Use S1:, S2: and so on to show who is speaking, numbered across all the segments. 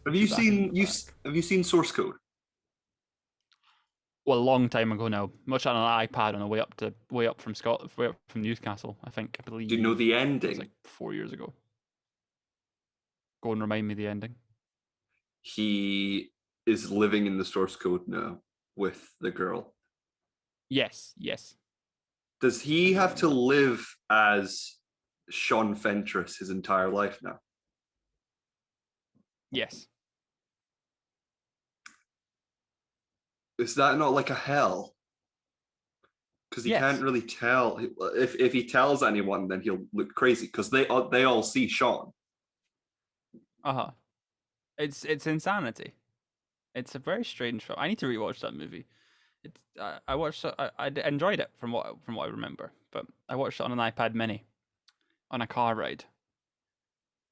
S1: Have
S2: Two
S1: you
S2: back in
S1: seen
S2: the back.
S1: have you seen Source Code?
S2: Well, a long time ago now. Much on an iPad on the way up from Scotland, way up from Newcastle. I
S1: Do you know
S2: believe
S1: the
S2: it was
S1: ending?
S2: like 4 years ago. Go and remind me the ending.
S1: He is living in the source code now with the girl.
S2: Yes, yes,
S1: Does
S2: I
S1: he
S2: do
S1: have to
S2: remember that.
S1: live as Sean Fentress his entire life now?
S2: Yes,
S1: Is that not like a hell? Because he can't
S2: yes.
S1: really tell. If he tells anyone, then he'll look crazy. Because they all see Sean.
S2: Uh huh. It's insanity. It's a very strange film. I need to rewatch that movie. It's I watched it, I enjoyed it from what I remember, but I watched it on an iPad Mini on a car ride,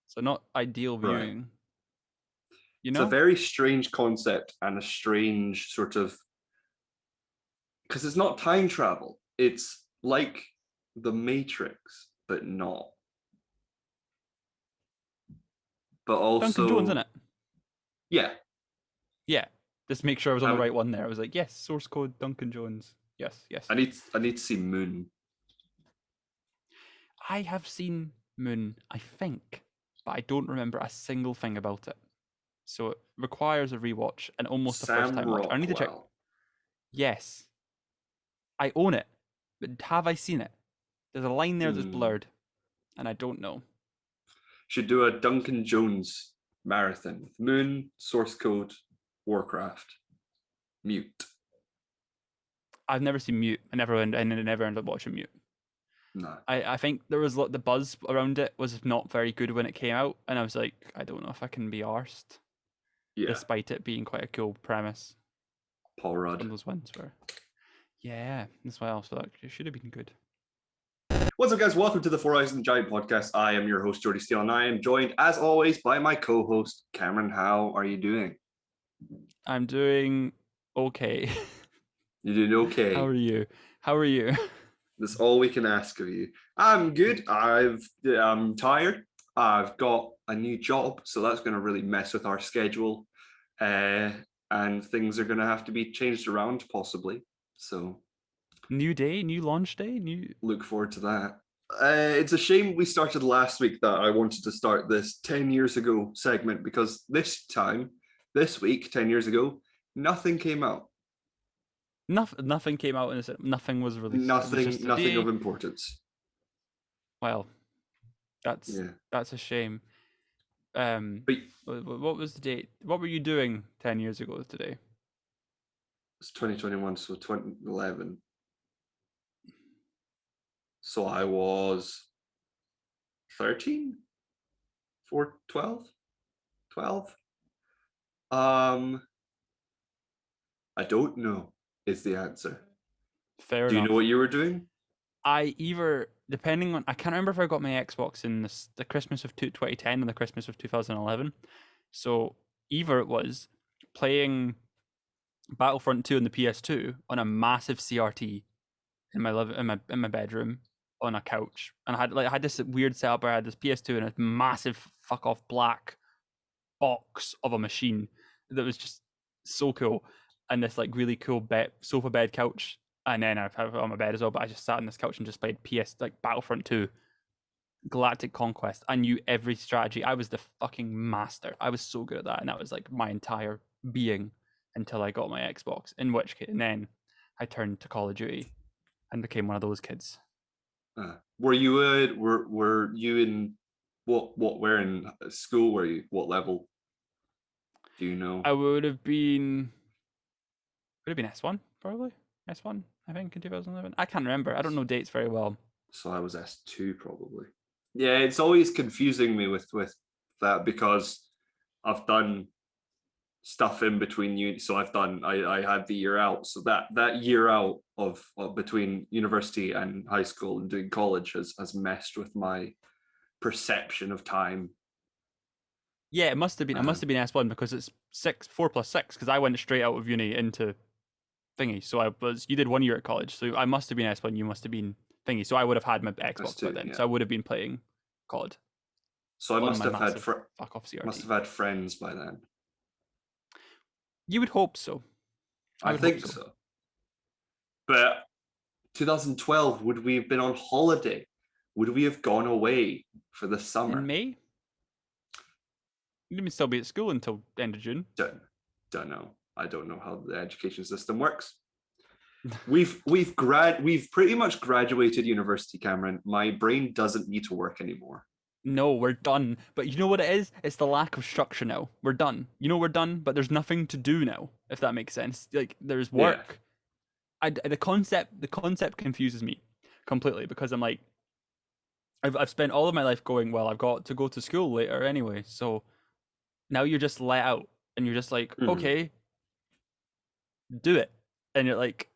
S2: so not ideal
S1: Right.
S2: viewing. You
S1: It's a
S2: know?
S1: very strange concept and a strange sort of because it's not time travel. It's like the Matrix, but not. But
S2: Duncan Jones in
S1: also,
S2: it.
S1: yeah,
S2: Yeah. Just make sure I was on
S1: I
S2: the
S1: would.
S2: right one there. I was like, yes, source code Duncan Jones. Yes, yes.
S1: I need to see Moon.
S2: I have seen Moon, I think, but I don't remember a single thing about it. So it requires a rewatch and almost a first
S1: Sam
S2: time watch. I need to check.
S1: Rockwell
S2: Yes, I own it, but have I seen it? There's a line there that's
S1: hmm,
S2: blurred, and I don't know.
S1: should do a Duncan Jones marathon with Moon, Source Code, Warcraft, Mute.
S2: I've never seen Mute. I never ended up watching Mute.
S1: No,
S2: I think there was the buzz around it was not very good when it came out, and I was like, I don't know if I can be arsed,
S1: yeah,
S2: despite it being quite a cool premise.
S1: Paul
S2: It's one
S1: Rudd.
S2: of those ones where, yeah, as well. So that it should have been good.
S1: What's up, guys? Welcome to the Four Eyes and the Giant podcast. I am your host, Jordi Steele, and I am joined, as always, by my co-host, Cameron. How are you doing?
S2: I'm doing okay.
S1: You doing
S2: How
S1: okay?
S2: are you? How are you?
S1: That's all we can ask of you. I'm good. I'm tired. I've got a new job, so that's going to really mess with our schedule, uh, and things are going to have to be changed around possibly. So
S2: New day, new launch day, new.
S1: look forward to that. It's a shame we started last week that I wanted to start this 10 years ago segment because this week, 10 years ago, nothing came out.
S2: Nothing came out in this. Nothing was released. It was just a
S1: Nothing of
S2: day.
S1: importance.
S2: Well, that's
S1: Yeah.
S2: that's a shame.
S1: But
S2: What was the date? What were you doing 10 years ago today?
S1: it's 2021, so 2011. So I was 13, 4, 12, 12. I don't know is the answer.
S2: Fair
S1: Do you know what
S2: enough.
S1: you were doing?
S2: I either depending on I can't remember if I got my Xbox in the Christmas of 2010 and the Christmas of 2011. So either it was playing Battlefront 2 on the PS2 on a massive CRT in my bedroom on a couch, and I had this weird setup where I had this PS2 and a massive fuck off black box of a machine that was just so cool, and this like really cool sofa bed couch, and then I have it on my bed as well. But I just sat on this couch and just played like Battlefront 2, Galactic Conquest. I knew every strategy. I was the fucking master. I was so good at that, and that was like my entire being until I got my Xbox. In which case, and then I turned to Call of Duty and became one of those kids.
S1: Were you were you in where in school were you? What level? Do you know?
S2: I would have been S1 probably. S1, I think, in 2011. I can't remember. I don't know dates very well.
S1: So I was S2 probably. Yeah, it's always confusing me with that because I've done stuff in between uni. So I had the year out. So that year out of between university and high school and doing college has messed with my perception of time.
S2: Yeah, it must have been. It must
S1: Um,
S2: have been S1 because it's 4 plus 6. Because I went straight out of uni into thingy. So you did 1 year at college. So I must have been S1. You must have been thingy. So I would have had my Xbox by
S1: S2,
S2: then.
S1: yeah.
S2: So I would have been playing COD
S1: So I
S2: on my massive fuck off
S1: must
S2: CRT.
S1: have had friends by then.
S2: You would hope so.
S1: I
S2: would hope
S1: think so. But 2012, would we have been on holiday? Would we have gone away for the summer?
S2: In May? You'd still be at school until the end of June.
S1: Don't know. I don't know how the education system works. We've pretty much graduated university, Cameron. My brain doesn't need to work anymore.
S2: No, we're done. But you know what it is? It's the lack of structure now. We're done. You know we're done, but there's nothing to do now, if that makes sense. Like there's work. Yeah. The concept confuses me completely because I'm like, I've spent all of my life going, well, I've got to go to school later anyway. So now you're just let out and you're just like, okay, do it. And you're like,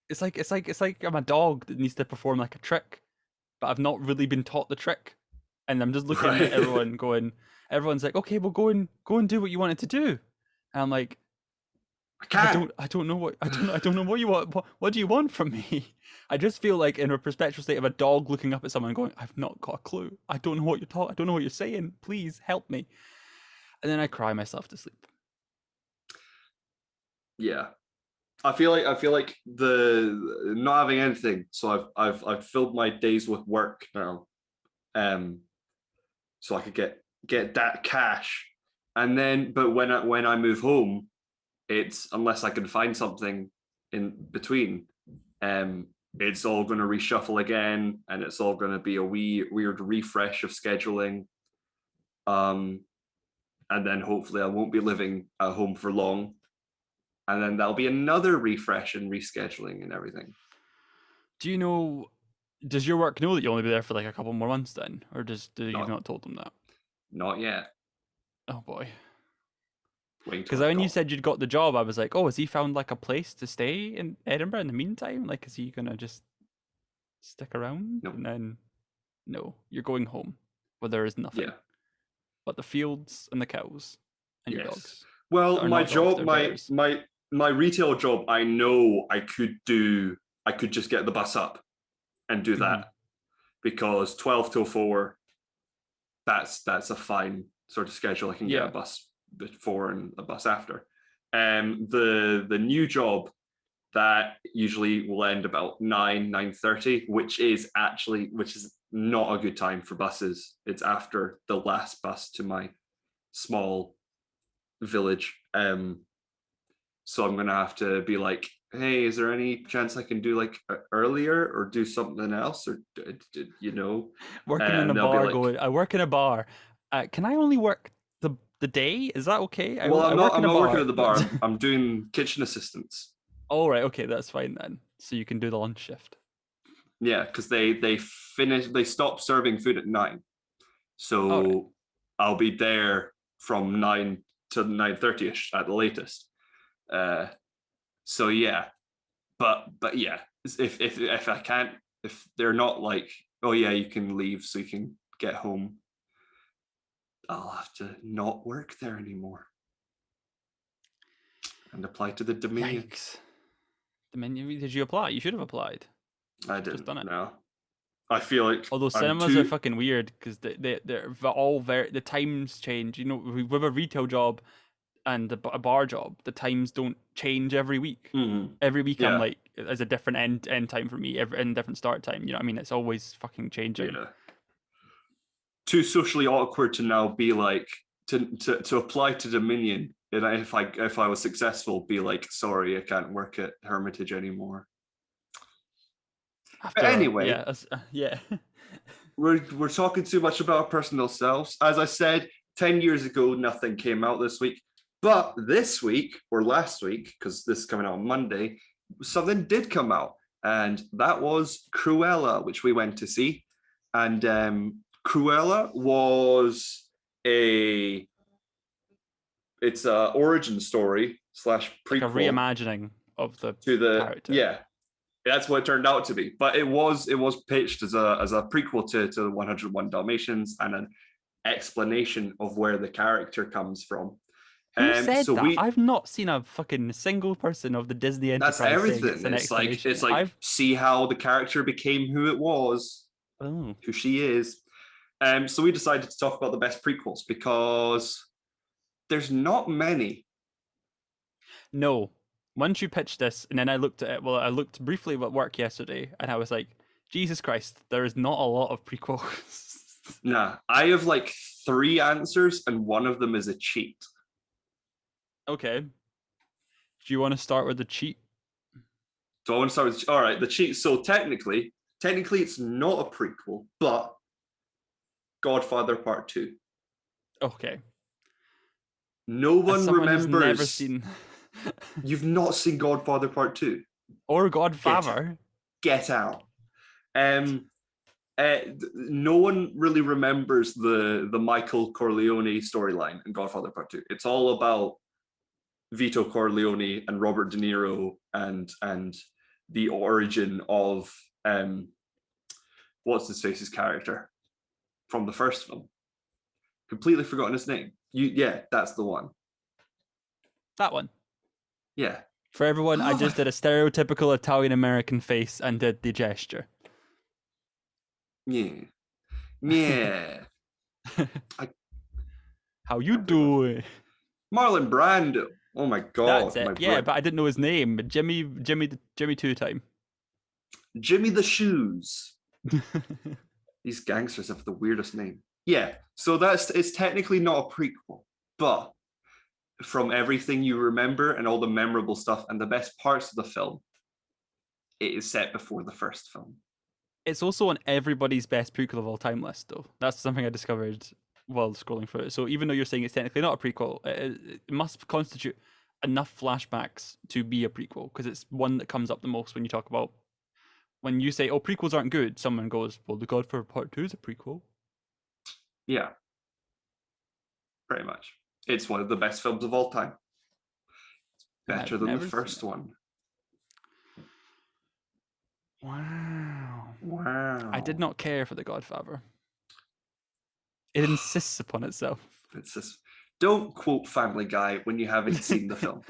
S2: it's like I'm a dog that needs to perform like a trick, but I've not really been taught the trick. And I'm just looking at everyone going, everyone's like, okay, well go and do what you wanted to do. And I'm like, I don't know what you want. What do you want from me? I just feel like in a perpetual state of a dog looking up at someone going, I've not got a clue. I don't know what you're talking. I don't know what you're saying. Please help me. And then I cry myself to sleep.
S1: Yeah. I feel like the not having anything. So I've filled my days with work now. So I could get that cash. And then but when I move home, it's unless I can find something in between, it's all going to reshuffle again, and it's all going to be a weird refresh of scheduling. And then hopefully I won't be living at home for long, and then there'll be another refresh and rescheduling and everything.
S2: Do you know? Does your work know that you'll only be there for like a couple more months then, or you've not told them that?
S1: Not yet.
S2: Oh boy. Because when you said you'd got the job, I was like, oh, has he found like a place to stay in Edinburgh in the meantime? Like, is he gonna just stick around?
S1: No.
S2: And then, no, you're going home where there is nothing but the fields and the cows and your dogs.
S1: Well, my job, my retail job, I know I could just get the bus up and do that because 12 till 4, that's a fine sort of schedule. I can get a bus before and a bus after. The new job, that usually will end about 9:30, which is not a good time for buses. It's after the last bus to my small village. So I'm gonna have to be like, hey, is there any chance I can do like earlier or do something else, or
S2: working in a bar, like, I work in a bar, can I only work the day? Is that okay?
S1: Well, I'm not working at the bar. I'm doing kitchen assistance.
S2: All right, okay, that's fine then. So you can do the lunch shift.
S1: Yeah, because they stop serving food at 9, so I'll be there from 9 to 9:30ish at the latest. So yeah, but yeah, if I can't, if they're not like, oh yeah, you can leave so you can get home, I'll have to not work there anymore and apply to the Dominion.
S2: Yikes. Dominion? Did you apply? You should have applied.
S1: I didn't. Just done it. No. I feel like,
S2: although cinemas are fucking weird because they're all the times change. You know, with a retail job and a bar job, the times don't change every week. Every week I'm like, there's a different end time for me, and different start time. You know what I mean? It's always fucking changing. Yeah.
S1: Too socially awkward to now be like to apply to Dominion, and if I was successful, be like, sorry, I can't work at Hermitage anymore. But anyway, we're talking too much about our personal selves. As I said, 10 years ago, nothing came out this week. But this week, or last week, because this is coming out on Monday, something did come out. And that was Cruella, which we went to see. And Cruella was it's a origin story / prequel.
S2: Like a reimagining of the character.
S1: Yeah. That's what it turned out to be. But it was pitched as a prequel to 101 Dalmatians and an explanation of where the character comes from.
S2: Who said that? I've not seen a fucking single person of the Disney enterprise.
S1: That's everything. It's like see how the character became who it was, who she is. So we decided to talk about the best prequels because there's not many.
S2: No. Once you pitched this, and then I looked at it. Well, I looked briefly at work yesterday, and I was like, Jesus Christ, there is not a lot of prequels.
S1: Nah, I have like 3 answers, and one of them is a cheat.
S2: Okay. Do you want to start with the cheat?
S1: So I want to start with, all right, the cheat. So technically it's not a prequel, but Godfather Part 2.
S2: Okay.
S1: No
S2: As
S1: one
S2: someone
S1: remembers.
S2: who's never seen
S1: You've not seen Godfather Part 2.
S2: or Godfather.
S1: Get out. No one really remembers the Michael Corleone storyline in Godfather Part 2. It's all about Vito Corleone and Robert De Niro and the origin of what's his face's character from the first film. Completely forgotten his name. Yeah, that's the one.
S2: That one.
S1: Yeah.
S2: For everyone, I just did a stereotypical Italian American face and did the gesture.
S1: Yeah. Yeah.
S2: How you doing?
S1: Marlon Brando. Oh my god.
S2: That's it. Yeah, but I didn't know his name. Jimmy 2 Time.
S1: Jimmy the Shoes. These gangsters have the weirdest name. Yeah, so it's technically not a prequel, but from everything you remember and all the memorable stuff and the best parts of the film, it is set before the first film.
S2: It's also on everybody's best prequel of all time list, though. That's something I discovered while scrolling through it. So even though you're saying it's technically not a prequel, it must constitute enough flashbacks to be a prequel, because it's one that comes up the most when you talk about, when you say, oh, prequels aren't good, someone goes, well, The Godfather Part 2 is a prequel.
S1: Yeah, pretty much. It's one of the best films of all time. Better than the first one.
S2: Wow. I did not care for The Godfather. It insists upon itself.
S1: It's just, don't quote Family Guy when you haven't seen the film.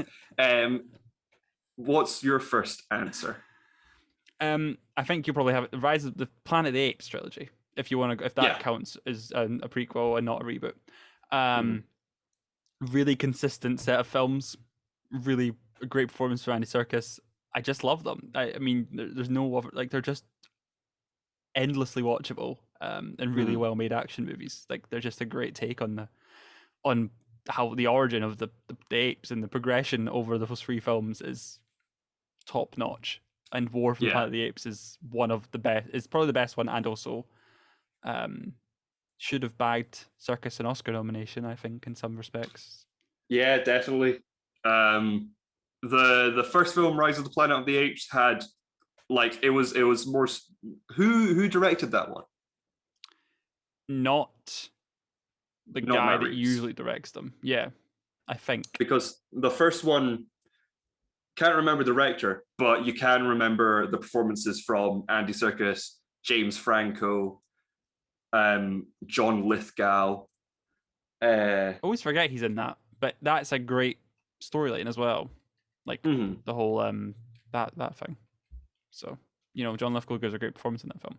S1: What's your first answer?
S2: I think you probably have it. The Rise of the Planet of the Apes trilogy, if you want to, if that counts as a prequel and not a reboot. Really consistent set of films. Really great performance for Andy Serkis. I just love them. I mean, there's no other, like, they're just endlessly watchable and really well made action movies. Like, they're just a great take on how the origin of the apes and the progression over those 3 films is top notch. And War for the Planet of the Apes is one of the best. It's probably the best one, and also should have bagged Serkis an Oscar nomination, I think, in some respects.
S1: Yeah, definitely. The first film, Rise of the Planet of the Apes, had, like, it was more. Who directed that one?
S2: Not the guy that usually directs them. Yeah, I think,
S1: because the first one, can't remember the director, but you can remember the performances from Andy Serkis, James Franco, John Lithgow.
S2: I always forget he's in that, but that's a great storyline as well. Like the whole that thing. So, you know, John Lithgow gives a great performance in that
S1: film.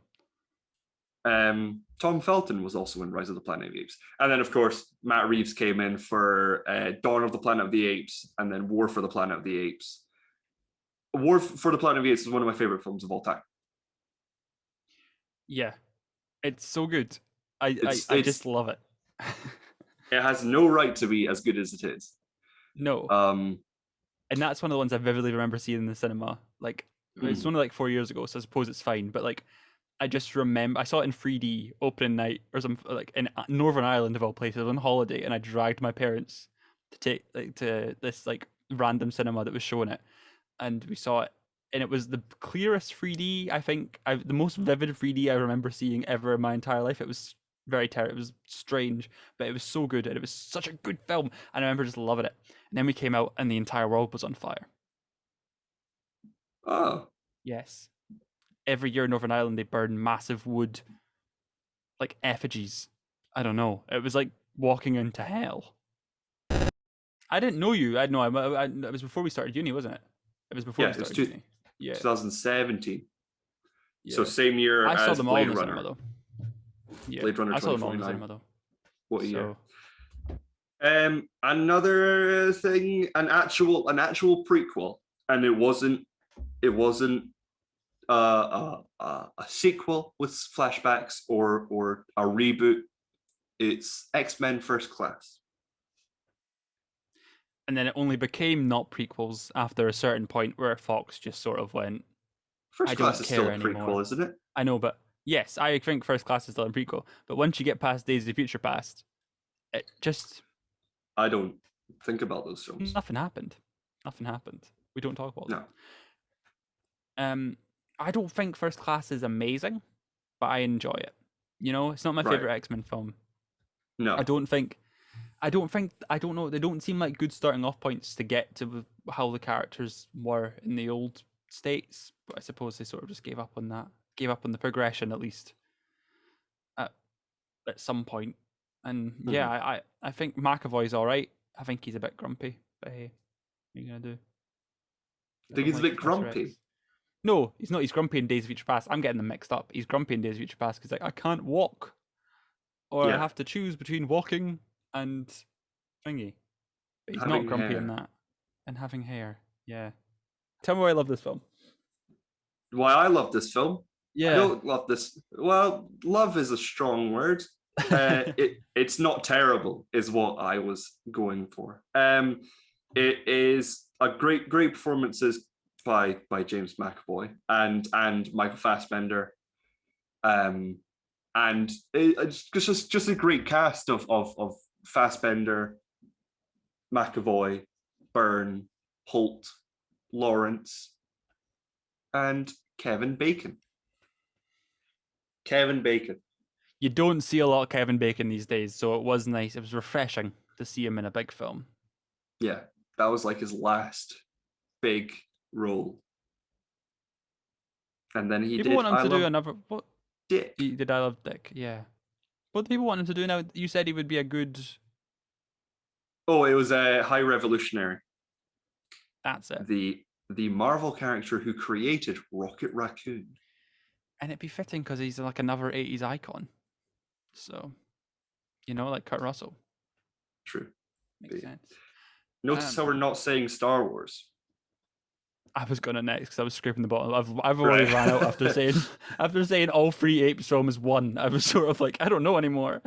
S1: Tom Felton was also in Rise of the Planet of the Apes, and then of course Matt Reeves came in for Dawn of the Planet of the Apes, and then War for the Planet of the Apes. War for the Planet of the Apes is one of my favorite films of all time.
S2: Yeah, it's so good. I just love it.
S1: It has no right to be as good as it is.
S2: No. And that's one of the ones I vividly remember seeing in the cinema. Like, it's only like 4 years ago, so I suppose it's fine. But like, I just remember I saw it in 3D opening night or something, like in Northern Ireland of all places, on holiday, and I dragged my parents to this like random cinema that was showing it, and we saw it, and it was the clearest 3D I think the most vivid 3D I remember seeing ever in my entire life. It was very terrible. It was strange, but it was so good, and it was such a good film, and I remember just loving it. And then we came out, and the entire world was on fire.
S1: Oh,
S2: yes. Every year in Northern Ireland, they burn massive wood, like effigies. I don't know. It was like walking into hell. I didn't know you. I know. It was before we started uni, wasn't it? It was before we started uni. Yeah,
S1: 2017. Yeah. So same year I saw them all in the cinema, though.
S2: Yeah.
S1: Blade Runner 2049.
S2: I saw them all in the cinema, though.
S1: What year? Another thing, an actual prequel, and it wasn't a sequel with flashbacks or a reboot. It's X-Men First Class.
S2: And then it only became not prequels after a certain point where Fox just sort of went,
S1: First
S2: I don't
S1: Class is still
S2: care
S1: a
S2: anymore.
S1: prequel, isn't it?
S2: I know, but yes, I think First Class is still a prequel. But once you get past Days of the Future Past, it just
S1: I don't think about those films.
S2: nothing happened. Nothing happened. We don't talk about them.
S1: No.
S2: I don't think First Class is amazing, but I enjoy it. You know, it's not my
S1: Right.
S2: favorite X-Men film.
S1: No.
S2: I don't know. They don't seem like good starting off points to get to how the characters were in the old states. But I suppose they sort of just gave up on that. Gave up on the progression, at least at some point. And yeah, I think McAvoy's all right. I think he's a bit grumpy, but hey, what are you gonna do?
S1: I think he's a bit grumpy.
S2: X. No, he's not. He's grumpy in Days of Future Past. I'm getting them mixed up. He's grumpy in Days of Future Past because like I can't walk, or I have to choose between walking and thingy. But he's
S1: Having
S2: not grumpy in
S1: hair.
S2: that. And having hair. Yeah. Tell me why I love this film.
S1: Why I love this film?
S2: Yeah.
S1: I don't love this. Well, love is a strong word. It's not terrible, is what I was going for. It is a great performances by James McAvoy and Michael Fassbender, and it's just a great cast of Fassbender, McAvoy, Byrne, Holt, Lawrence, and Kevin Bacon.
S2: You don't see a lot of Kevin Bacon these days, so it was nice. It was refreshing to see him in a big film.
S1: Yeah, that was like his last big role. And then
S2: people want him to do another. What?
S1: Dick.
S2: Did I Love Dick? Yeah. What do people want him to do now? You said he would be a good.
S1: Oh, it was a High Revolutionary.
S2: That's it.
S1: The Marvel character who created Rocket Raccoon.
S2: And it'd be fitting because he's like another 80s icon. So, you know, like Kurt Russell.
S1: True.
S2: Makes sense.
S1: Notice how we're not saying Star Wars.
S2: I was gonna next because I was scraping the bottom. I've already ran out after saying all three Apes films one. I was sort of like, I don't know anymore.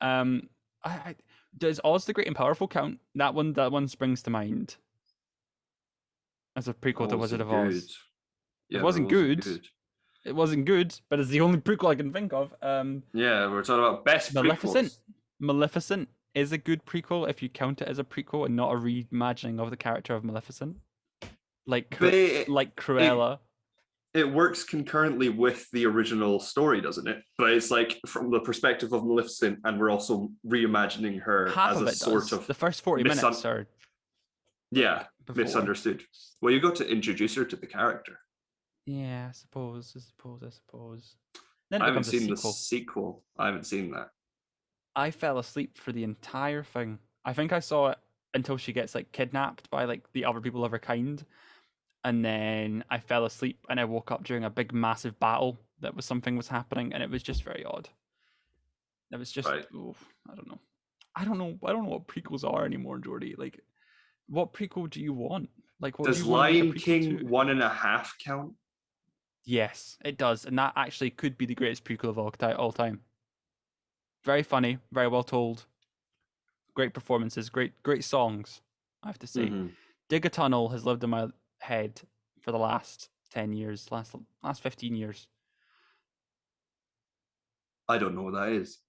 S2: Does Oz the Great and Powerful count? That one springs to mind as a prequel to Wizard of Oz.
S1: Yeah,
S2: it wasn't good. It wasn't good, but it's the only prequel I can think of.
S1: Yeah, we're talking about best
S2: Maleficent.
S1: prequels.
S2: Maleficent is a good prequel if you count it as a prequel and not a reimagining of the character of Maleficent. Like Cruella.
S1: It works concurrently with the original story, doesn't it? But it's like from the perspective of Maleficent, and we're also reimagining her as a sort of
S2: the first 40 minutes are
S1: misunderstood. Well, you got to introduce her to the character.
S2: Yeah, I suppose. Then
S1: I haven't seen the sequel. I haven't seen that.
S2: I fell asleep for the entire thing. I think I saw it until she gets like kidnapped by like the other people of her kind. And then I fell asleep and I woke up during a big massive battle that something was happening, and it was just very odd. It was just I don't know what prequels are anymore, Jordi. Like, what prequel do you want? Like, what
S1: does Lion King 1.5 count?
S2: Yes, it does, and that actually could be the greatest prequel of all time. Very funny, very well told, great performances, great songs. I have to say, Dig a Tunnel has lived in my head for the last 10 years, last 15 years.
S1: I don't know what that is.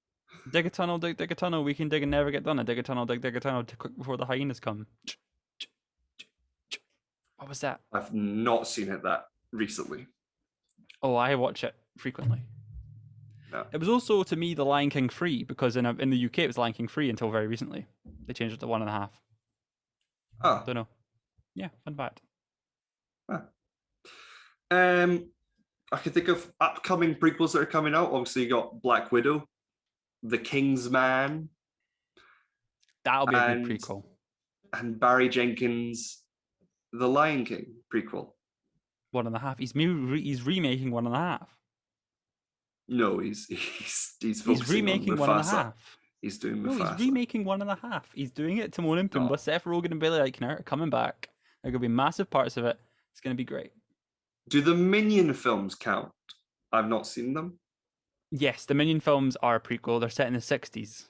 S2: Dig a tunnel, dig a tunnel. We can dig and never get done. Dig a tunnel, dig a tunnel. Quick before the hyenas come. What was that?
S1: I've not seen it that recently.
S2: Oh, I watch it frequently.
S1: No.
S2: It was also to me the Lion King 3 because in the UK it was Lion King 3 until very recently. They changed it to 1.5.
S1: Oh,
S2: don't know. Yeah, fun fact.
S1: I can think of upcoming prequels that are coming out. Obviously, you got Black Widow, The King's Man.
S2: That'll be a good prequel.
S1: And Barry Jenkins' The Lion King prequel.
S2: 1.5. He's remaking 1.5.
S1: No, he's focusing
S2: remaking
S1: on Mufasa.
S2: 1.5.
S1: He's doing
S2: No, he's
S1: Mufasa.
S2: remaking 1.5. He's doing it. Timon and Pumbaa,
S1: Oh.
S2: Seth Rogen and Billy Eichner are coming back. There are going to be massive parts of it. It's going to be great.
S1: Do the Minion films count? I've not seen them.
S2: Yes, the Minion films are a prequel. They're set in the 60s.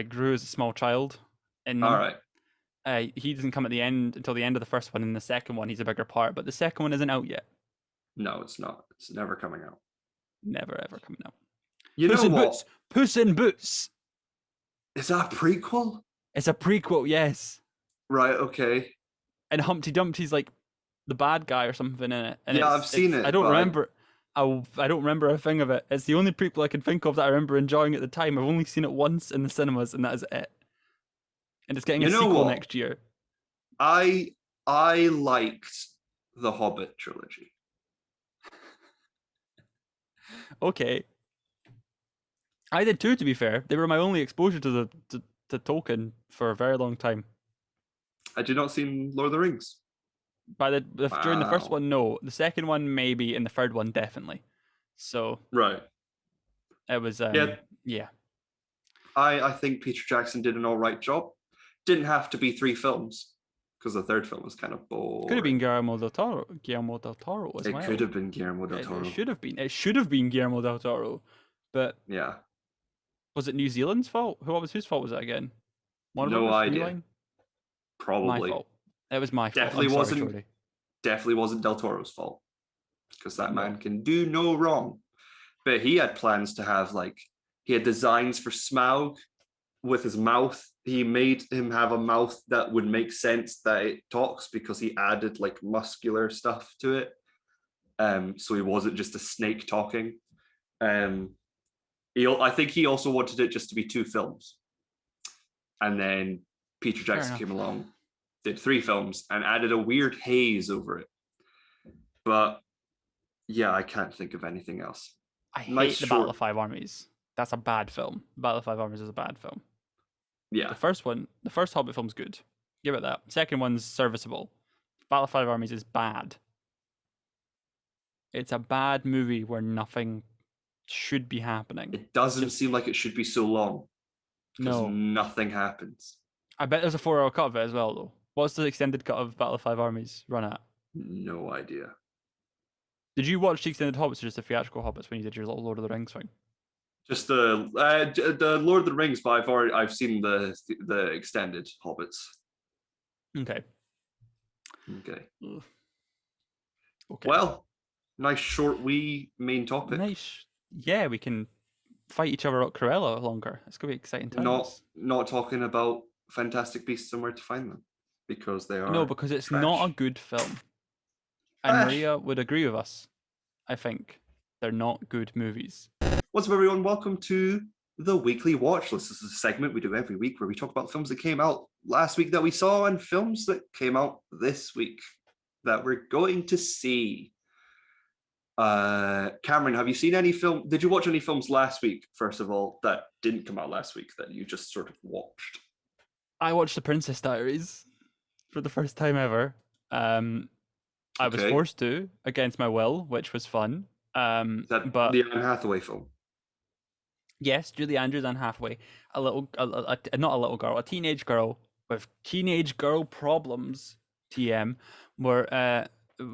S2: Gru is a small child in them.
S1: All right.
S2: He doesn't come at the end until the end of the first one. In the second one, he's a bigger part, but the second one isn't out yet.
S1: No, it's not. It's never coming out.
S2: Never ever coming out.
S1: You
S2: Puss
S1: know
S2: in
S1: what?
S2: Boots. Puss in Boots.
S1: Is that a prequel?
S2: It's a prequel, yes.
S1: Right. Okay.
S2: And Humpty Dumpty's like the bad guy or something in it. And
S1: Yeah, I've seen it.
S2: I don't
S1: but
S2: remember. I don't remember a thing of it. It's the only prequel I can think of that I remember enjoying at the time. I've only seen it once in the cinemas, and that is it. And it's getting a sequel next year.
S1: I liked the Hobbit trilogy.
S2: Okay. I did too, to be fair. They were my only exposure to Tolkien for a very long time.
S1: I did not see Lord of the Rings.
S2: During the first
S1: Wow.
S2: one, no. The second one, maybe, and the third one, definitely. So
S1: Right.
S2: it was, yeah.
S1: I think Peter Jackson did an all right job. Didn't have to be 3 films because the third film was kind of boring.
S2: Could have been Guillermo del Toro as
S1: It
S2: well.
S1: could have been Guillermo del Toro.
S2: It should have been. It should have been Guillermo del Toro. But
S1: Yeah.
S2: was it New Zealand's fault? Whose fault was it again?
S1: No idea.
S2: Reeling?
S1: Probably.
S2: My fault. It was my fault.
S1: Definitely
S2: I'm sorry,
S1: wasn't.
S2: Jordi.
S1: Definitely wasn't Del Toro's fault because that
S2: No.
S1: man can do no wrong. But he had plans to have he had designs for Smaug with his mouth. He made him have a mouth that would make sense that it talks because he added muscular stuff to it. So he wasn't just a snake talking. I think he also wanted it just to be 2 films. And then Peter Jackson came along, did 3 films, and added a weird haze over it. But yeah, I can't think of anything else.
S2: I hate the Battle of Five Armies. That's a bad film. Battle of Five Armies is a bad film.
S1: Yeah.
S2: The first Hobbit film's good. Give it that. Second one's serviceable. Battle of Five Armies is bad. It's a bad movie where nothing should be happening.
S1: It doesn't seem like it should be so long. Because nothing happens.
S2: I bet there's a 4-hour cut of it as well, though. What's the extended cut of Battle of Five Armies run at?
S1: No idea.
S2: Did you watch the extended Hobbits or just the theatrical Hobbits when you did your little Lord of the Rings thing?
S1: Just the Lord of the Rings, but I've seen the extended Hobbits.
S2: Okay.
S1: Okay. Well, nice short wee main topic.
S2: Nice. Yeah, we can fight each other at Cruella longer. It's gonna be exciting times.
S1: Not talking about Fantastic Beasts and Where to Find Them because they are
S2: because it's
S1: trash.
S2: not a good film. And Maria would agree with us. I think they're not good movies.
S1: What's up, everyone? Welcome to the weekly watch list. This is a segment we do every week where we talk about films that came out last week that we saw and films that came out this week that we're going to see. Cameron, have you seen any film? Did you watch any films last week, first of all, that didn't come out last week that you just sort of watched?
S2: I watched The Princess Diaries for the first time ever. I was forced to, against my will, which was fun.
S1: Is that the Anne Hathaway film?
S2: Yes, Julie Andrews, Anne Hathaway. Not a little girl, a teenage girl with teenage girl problems, TM, where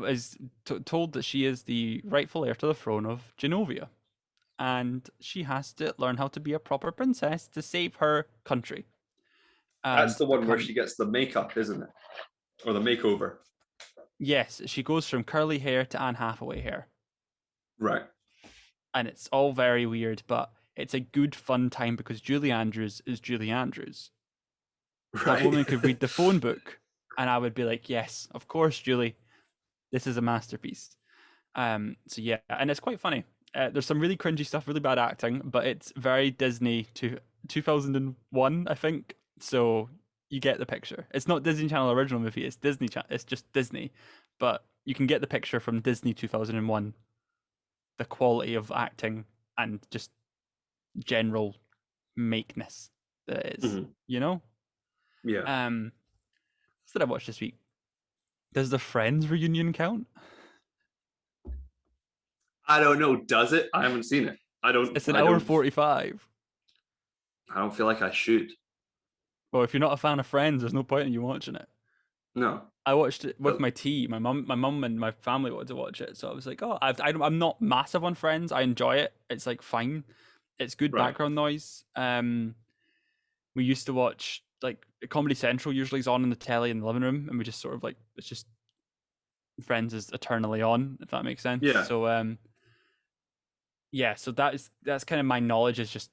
S2: is told that she is the rightful heir to the throne of Genovia. And she has to learn how to be a proper princess to save her country.
S1: That's the one where she gets the makeup, isn't it? Or the makeover.
S2: Yes, she goes from curly hair to Anne Hathaway hair.
S1: Right.
S2: And it's all very weird, but it's a good, fun time because Julie Andrews is Julie Andrews. Right. That woman could read the phone book, and I would be like, yes, of course, Julie. This is a masterpiece. So yeah, and it's quite funny. There's some really cringy stuff, really bad acting, but it's very Disney to 2001, I think. So you get the picture. It's not Disney Channel original movie. It's Disney Channel. It's just Disney, but you can get the picture from Disney 2001. The quality of acting and just general makeness that it is, you know?
S1: Yeah.
S2: What did I watch this week? Does the Friends reunion count?
S1: I don't know. Does it? I haven't seen it.
S2: It's an hour 45.
S1: I don't feel like I should.
S2: Well, if you're not a fan of Friends, there's no point in you watching it.
S1: No.
S2: I watched it with
S1: But
S2: my tea. My mum, and my family wanted to watch it, so I was like, "Oh, I'm not massive on Friends. I enjoy it. It's like fine. It's good
S1: right.
S2: background noise." We used to watch like Comedy Central usually is on in the telly in the living room, and we just sort of like it's just Friends is eternally on, if that makes sense.
S1: Yeah.
S2: So yeah, so that's kind of my knowledge is just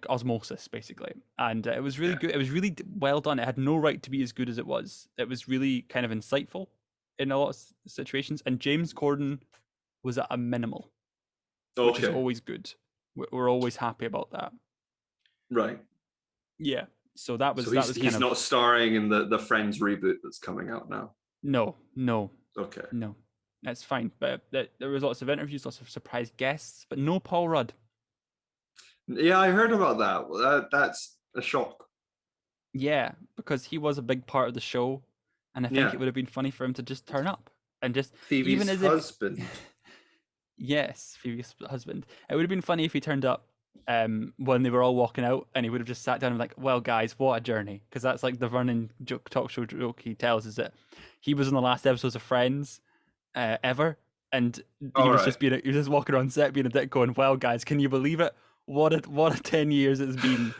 S2: osmosis basically, and it was really
S1: Yeah.
S2: good. It was really well done. It had no right to be as good as it was. It was really kind of insightful in a lot of situations, and James Corden was at a minimal, which is
S1: Okay.
S2: always good. We're always happy about that.
S1: Right.
S2: Yeah. So that
S1: So
S2: was kind
S1: he's
S2: of
S1: not starring in the Friends reboot that's coming out now.
S2: no.
S1: Okay.
S2: That's fine, but there was lots of interviews, lots of surprise guests, but no Paul Rudd.
S1: Yeah, I heard about that. Well, that's a shock.
S2: Yeah, because he was a big part of the show, and I think
S1: Yeah.
S2: it would have been funny for him to just turn up and just
S1: Phoebe's
S2: even as
S1: husband.
S2: yes, Phoebe's husband. It would have been funny if he turned up when they were all walking out, and he would have just sat down and like, "Well, guys, what a journey!" Because that's like the running talk show joke he tells is that he was in the last episodes of Friends ever, and he was just he was just walking around set being a dick, going, "Well, guys, can you believe it? What a 10 years it's been."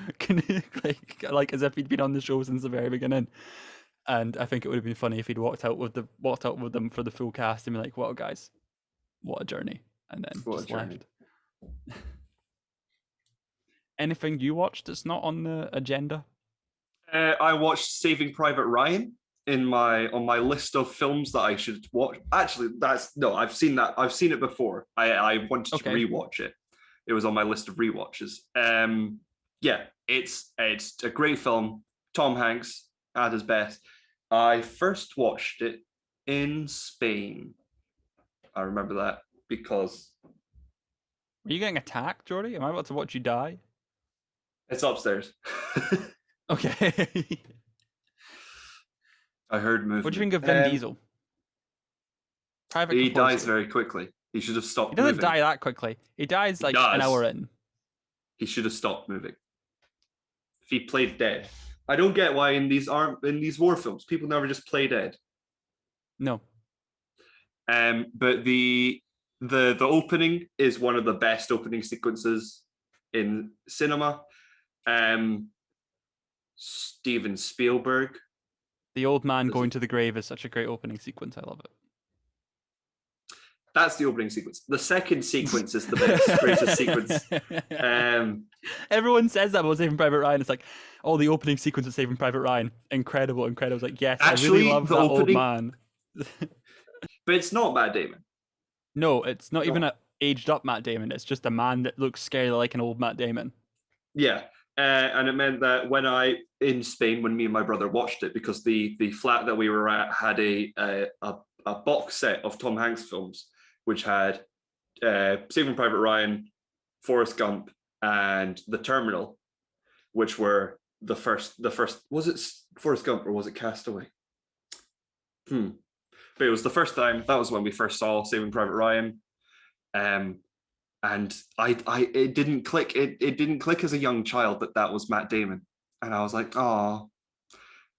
S2: like as if he'd been on the show since the very beginning. And I think it would have been funny if he'd walked out with them for the full cast and be like, "Well, guys, what a journey," and then
S1: What a
S2: just
S1: journey.
S2: left. Anything you watched that's not on the agenda?
S1: I watched Saving Private Ryan on my list of films that I should watch. Actually, I've seen that. I've seen it before. I wanted to rewatch it. It was on my list of rewatches. Yeah, it's a great film. Tom Hanks at his best. I first watched it in Spain. I remember that because
S2: Are you getting attacked, Jordi? Am I about to watch you die?
S1: it's upstairs.
S2: Okay.
S1: I heard movement.
S2: What do you think of Vin Diesel? Private
S1: he
S2: Composer.
S1: dies very quickly. He should have stopped.
S2: He doesn't
S1: moving.
S2: die that quickly. He dies like an hour in.
S1: He should have stopped moving. If he played dead, I don't get why in these war films people never just play dead.
S2: No.
S1: But the opening is one of the best opening sequences in cinema. Steven Spielberg.
S2: The old man going to the grave is such a great opening sequence. I love it.
S1: That's the opening sequence. The second sequence is the best, greatest sequence.
S2: Everyone says that about Saving Private Ryan. It's like, oh, the opening sequence of Saving Private Ryan, incredible. It's like, yes,
S1: actually,
S2: I really love that old man.
S1: But it's not Matt Damon.
S2: No, it's not even an aged up Matt Damon. It's just a man that looks scarily like an old Matt Damon.
S1: Yeah. And it meant that when in Spain, when me and my brother watched it, because the flat that we were at had a box set of Tom Hanks films, which had Saving Private Ryan, Forrest Gump, and The Terminal, which were the first. Was it Forrest Gump or was it Castaway? But it was the first time. That was when we first saw Saving Private Ryan. And it didn't click. It didn't click as a young child that was Matt Damon, and I was like, oh,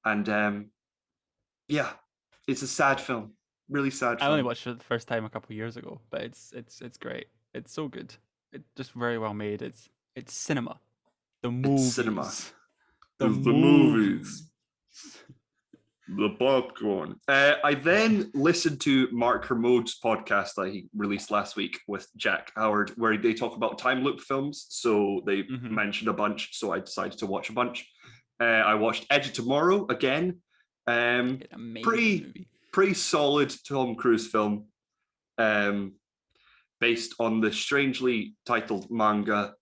S1: and yeah, it's a sad film, really sad.
S2: I only watched it the first time a couple of years ago, but it's great. It's so good. It's just very well made. It's cinema. The movies.
S1: It's cinema.
S2: The
S1: movies. The popcorn. I then listened to Mark Kermode's podcast that he released last week with Jack Howard, where they talk about time loop films. So they mentioned a bunch. So I decided to watch a bunch. I watched Edge of Tomorrow again. Pretty solid Tom Cruise film, based on the strangely titled manga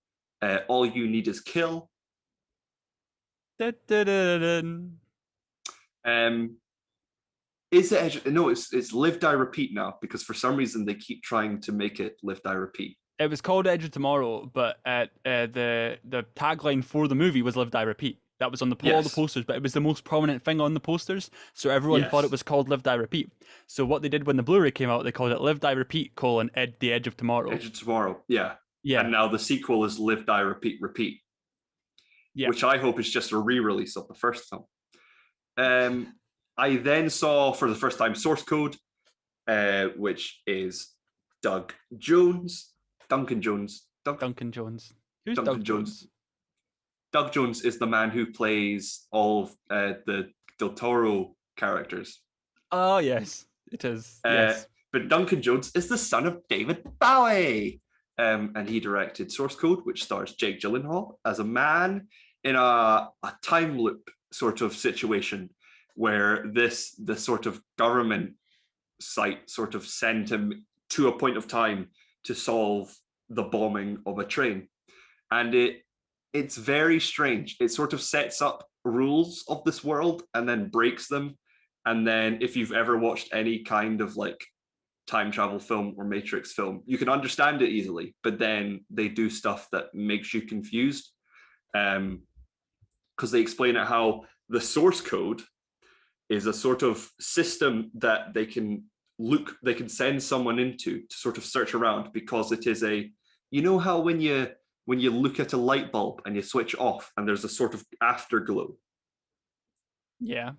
S1: All You Need Is Kill. Is it Edge? No, it's Live Die Repeat now, because for some reason they keep trying to make it Live Die Repeat.
S2: It was called Edge of Tomorrow, but the tagline for the movie was Live Die Repeat. That was on all the posters, but it was the most prominent thing on the posters, so everyone thought it was called Live Die Repeat. So what they did when the Blu-ray came out, they called it Live Die Repeat: The Edge of Tomorrow.
S1: Edge of Tomorrow, yeah.
S2: Yeah.
S1: And now the sequel is Live Die Repeat Repeat.
S2: Yeah.
S1: which I hope is just a re-release of the first film. I then saw for the first time Source Code, which is Duncan Jones.
S2: Duncan Jones. Who's
S1: Duncan
S2: Doug
S1: Jones.
S2: Jones?
S1: Doug Jones is the man who plays all of the Del Toro characters.
S2: Oh yes, it is. Yes.
S1: But Duncan Jones is the son of David Bowie. And he directed Source Code, which stars Jake Gyllenhaal as a man in a time loop sort of situation where the sort of government site sort of sent him to a point of time to solve the bombing of a train. And it's very strange. It sort of sets up rules of this world and then breaks them. And then if you've ever watched any kind of like time travel film or Matrix film, you can understand it easily, but then they do stuff that makes you confused. Because they explain it how the source code is a sort of system that they can send someone into to sort of search around, because it is how when you look at a light bulb and you switch off and there's a sort of afterglow.
S2: Yeah.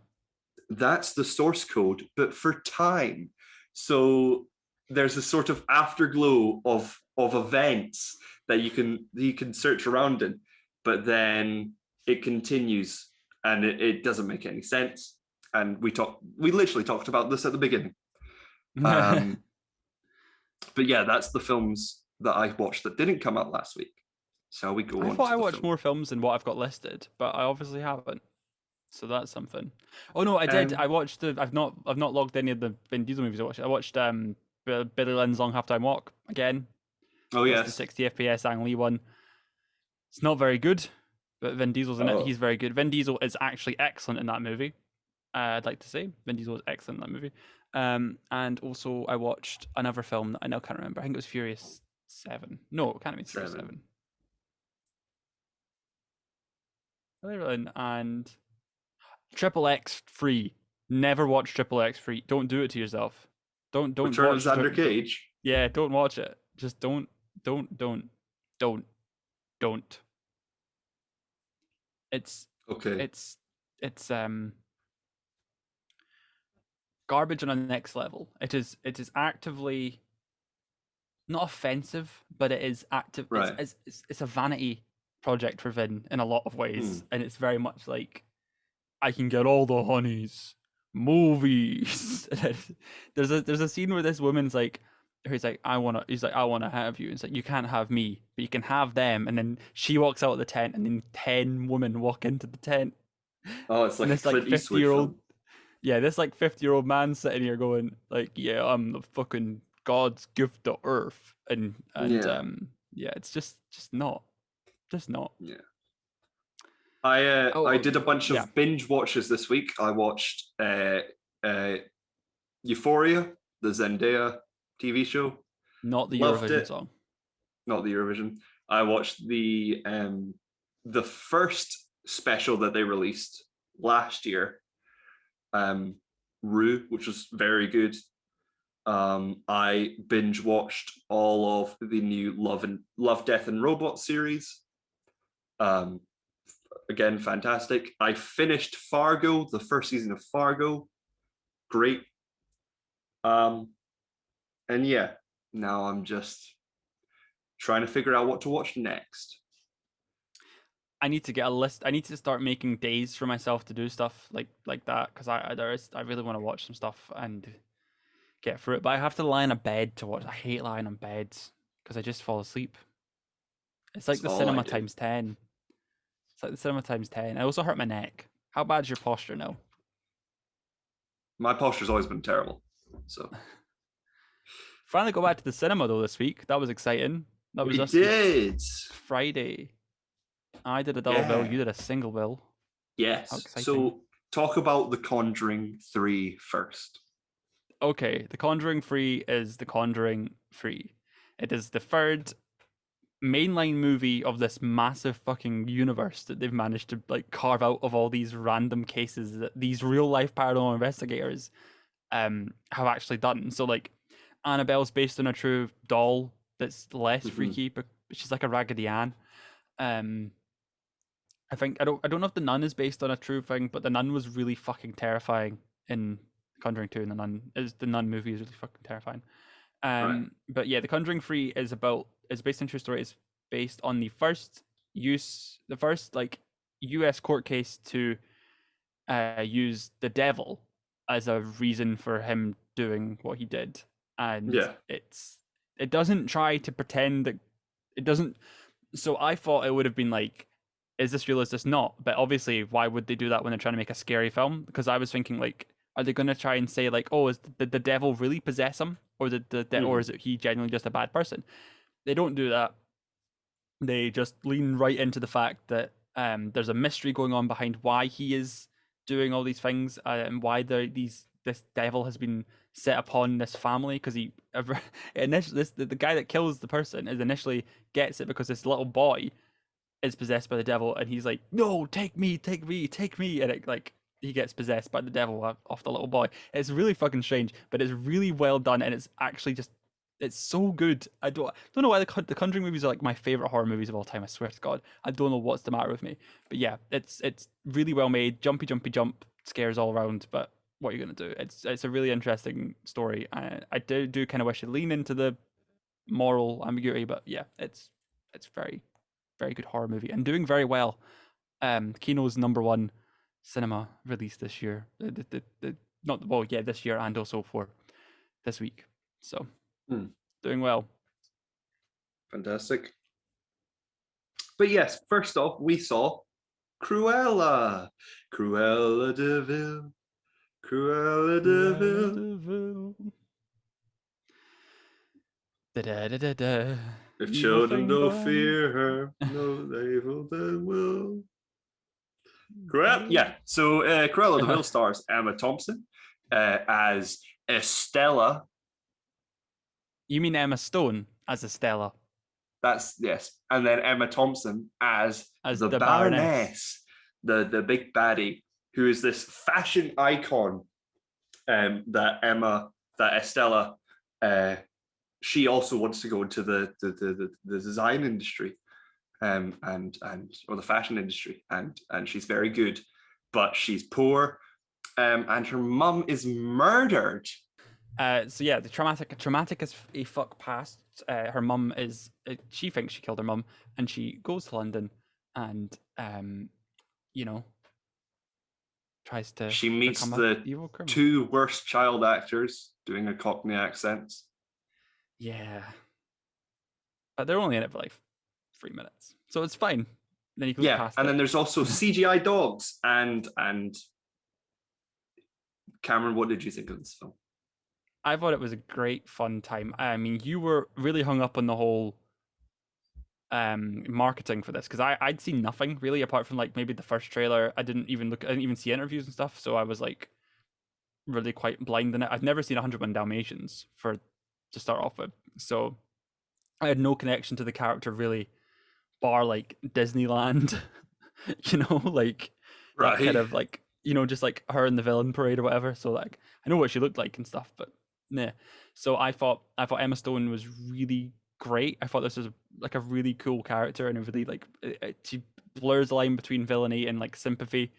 S1: That's the source code, but for time. So there's a sort of afterglow of events that you can search around in, but then it continues and it doesn't make any sense. And we literally talked about this at the beginning. But yeah, that's the films that I watched that didn't come out last week. Shall we go on?
S2: I thought I watched more films than what I've got listed, but I obviously haven't. So that's something. Oh no, I did. I watched I've not logged any of the Vin Diesel movies I watched. I watched Billy Lynn's Long Halftime Walk again.
S1: Oh yes,
S2: the 60 FPS Ang Lee one. It's not very good, but Vin Diesel's in it. He's very good. Vin Diesel is actually excellent in that movie. I'd like to say Vin Diesel is excellent in that movie. And also I watched another film that I now can't remember. I think it was Furious 7. No, it can't be Furious 7. And Triple X free. Never watch Triple X free. Don't do it to yourself. Don't
S1: Return
S2: watch
S1: of Xander Cage.
S2: Yeah, don't watch it. Just don't. It's
S1: okay.
S2: It's garbage on a next level. It is actively not offensive, but it is active.
S1: Right.
S2: It's a vanity project for Vin in a lot of ways, and it's very much like, I can get all the honeys. Movies. there's a scene where this woman's like, he's like, I wanna have you. It's like, you can't have me, but you can have them. And then she walks out of the tent, and then 10 women walk into the tent.
S1: Oh, it's like
S2: this like 50-year-old. Yeah, this like 50-year-old man sitting here going like, yeah, I'm the fucking God's gift to Earth, and yeah, it's just not.
S1: Yeah. I did a bunch of binge watches this week. I watched Euphoria, the Zendaya TV show.
S2: Not the Eurovision song.
S1: Not the Eurovision. I watched the first special that they released last year, Rue, which was very good. I binge watched all of the new Love, Death and Robots series. Again, fantastic. I finished Fargo, the first season of Fargo. Great. And yeah, now I'm just trying to figure out what to watch next.
S2: I need to get a list. I need to start making days for myself to do stuff like that, because I really want to watch some stuff and get through it. But I have to lie in a bed to watch. I hate lying on beds because I just fall asleep. It's like the cinema times 10. It's like the cinema times 10. I also hurt my neck. How bad's your posture now?
S1: My posture's always been terrible. So
S2: finally go back to the cinema though this week. That was exciting. That was Friday. I did a double bill. You did a single bill.
S1: Yes. So talk about The Conjuring 3 first.
S2: Okay, The Conjuring 3 is The Conjuring 3. It is the third mainline movie of this massive fucking universe that they've managed to like carve out of all these random cases that these real life paranormal investigators have actually done. So like Annabelle's based on a true doll that's less freaky, but she's like a Raggedy Ann. I think I don't know if The Nun is based on a true thing, but The Nun was really fucking terrifying in Conjuring 2, and The Nun movie is really fucking terrifying.
S1: Right.
S2: But yeah, The Conjuring 3 is based on true story. It's based on the first like US court case to use the devil as a reason for him doing what he did. And
S1: Yeah.
S2: it doesn't try to pretend that it doesn't. So I thought it would have been like, is this real, is this not? But obviously, why would they do that when they're trying to make a scary film? Because I was thinking like, are they going to try and say like, oh, did the devil really possess him, or or is it he genuinely just a bad person? They don't do that. They just lean right into the fact that there's a mystery going on behind why he is doing all these things, and why this devil has been set upon this family, because he initially the guy that kills the person is initially gets it because this little boy is possessed by the devil, and he's like, no, take me, take me, take me, and it like he gets possessed by the devil off the little boy. It's really fucking strange, but it's really well done, and it's actually just it's so good. I don't know why the Conjuring movies are like my favorite horror movies of all time. I swear to God, I don't know what's the matter with me. But yeah, it's really well made. Jumpy, jumpy, jump scares all around. But what are you gonna do? It's a really interesting story. I do kind of wish it lean into the moral ambiguity, but yeah, it's very very good horror movie and doing very well. Kino's #1 cinema release this year. The not well, yeah, this year and also for this week. So doing well.
S1: Fantastic. But yes, first off, we saw Cruella. Cruella de Vil. Cruella de Vil.
S2: Da-da-da-da-da.
S1: If
S2: Evil
S1: children
S2: thing
S1: don't
S2: done.
S1: fear her, no evil that will. Cruella, yeah. So Cruella de Vil stars Emma Thompson as Estella.
S2: You mean Emma Stone as Estella?
S1: That's yes, and then Emma Thompson as the Baroness, the big baddie, who is this fashion icon. That Estella, she also wants to go into the design industry, and or the fashion industry, and she's very good, but she's poor, and her mum is murdered.
S2: So yeah, the traumatic as a fuck past. Her mum is. She thinks she killed her mum, and she goes to London, and you know, tries to.
S1: She meets
S2: become
S1: the
S2: evil criminal.
S1: 2 worst child actors doing a Cockney accent.
S2: Yeah, but they're only in it for like 3 minutes, so it's fine. Then you can look past
S1: and
S2: it.
S1: then there's also CGI dogs and Cameron, what did you think of this film?
S2: I thought it was a great fun time. I mean, you were really hung up on the whole marketing for this, because I'd seen nothing really apart from like maybe the first trailer. I didn't even see interviews and stuff, so I was like really quite blind in it. I've never seen 101 Dalmatians to start off with, so I had no connection to the character really, bar like Disneyland, like that kind of like just like her in the villain parade or whatever. So like I know what she looked like and stuff, but nah. So I thought Emma Stone was really great. I thought this was like a really cool character, and a really like she blurs the line between villainy and like sympathy,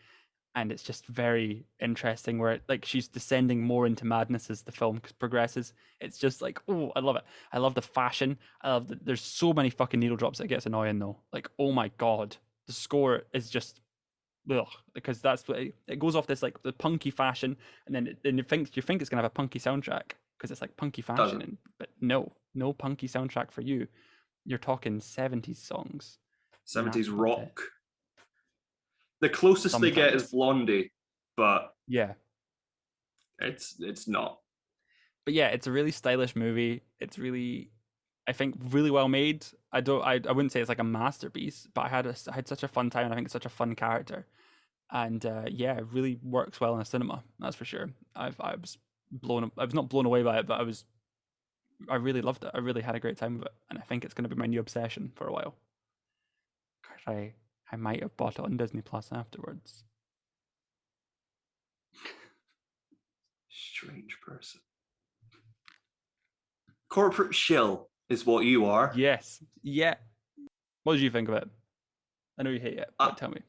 S2: and it's just very interesting where like she's descending more into madness as the film progresses. It's just like, oh, I love it. I love the fashion. There's so many fucking needle drops that gets annoying though. Like, oh my god, the score is just ugh, because that's what it goes off this like the punky fashion, and then you think it's gonna have a punky soundtrack because it's like punky fashion, but no punky soundtrack for you. You're talking 70s songs,
S1: 70s rock. The closest sometimes they get is Blondie, but
S2: yeah,
S1: it's not.
S2: But yeah, it's a really stylish movie. It's really, I think, really well made. I wouldn't say it's like a masterpiece, but I had such a fun time, and I think it's such a fun character. And yeah, it really works well in a cinema. That's for sure. I was not blown away by it, but I really loved it. I really had a great time with it, and I think it's going to be my new obsession for a while. Gosh, I might have bought it on Disney Plus afterwards.
S1: Strange person. Corporate shill is what you are.
S2: Yes. Yeah. What did you think of it? I know you hate it, but tell me.